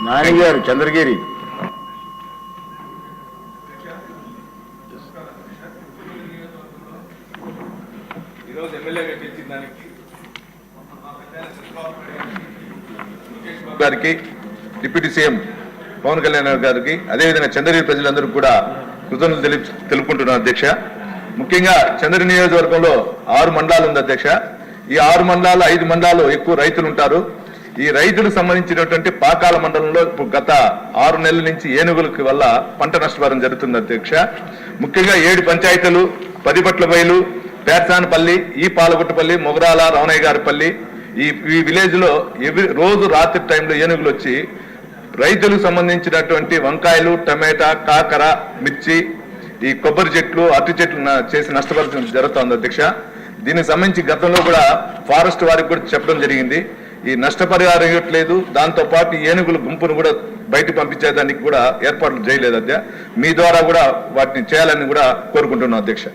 నానిగారు చంద్రగిరి. ఈరోజు ఎమ్మెల్యేగా గెలిచిన దానికి గారికి, డిప్యూటీ సీఎం పవన్ కళ్యాణ్ గారికి, అదేవిధంగా చంద్రగిరి ప్రజలందరూ కూడా కృతజ్ఞతలు తెలుపుకుంటున్నారు అధ్యక్ష. ముఖ్యంగా చంద్రగిరి నియోజకవర్గంలో 6 మండలాలు ఉంది అధ్యక్ష. ఈ 6 మండలాలు 5 మండలాలు ఎక్కువ రైతులు ఉంటారు. ఈ రైతులకు సంబంధించినటువంటి పాకాల మండలంలో ఇప్పుడు గత 6 నెలల నుంచి ఏనుగులకి వల్ల పంట నష్టపరిహారం జరుగుతుంది అధ్యక్ష. ముఖ్యంగా 7 పంచాయతీలు, పదిపట్ల బయలు, పేర్సానపల్లి, ఈ పాలగుట్టపల్లి, మొగరాల, రవణయ్య గారిపల్లి, ఈ విలేజ్ లో రోజు రాత్రి టైంలో ఏనుగులు వచ్చి రైతులకు సంబంధించినటువంటి వంకాయలు, టమాటా, కాకర, మిర్చి, ఈ కొబ్బరి చెట్లు, అరటి చెట్లు చేసి నష్టపరచడం జరుగుతుంది అధ్యక్ష. దీనికి సంబంధించి గతంలో కూడా ఫారెస్ట్ వారికి కూడా చెప్పడం జరిగింది. ఈ నష్టపరిహారం ఇవ్వట్లేదు, దాంతో పాటు ఏనుగుల గుంపును కూడా బయట పంపించేదానికి కూడా ఏర్పాట్లు చేయలేదు అధ్యక్ష. మీ ద్వారా కూడా వాటిని చేయాలని కూడా కోరుకుంటున్నాం అధ్యక్ష.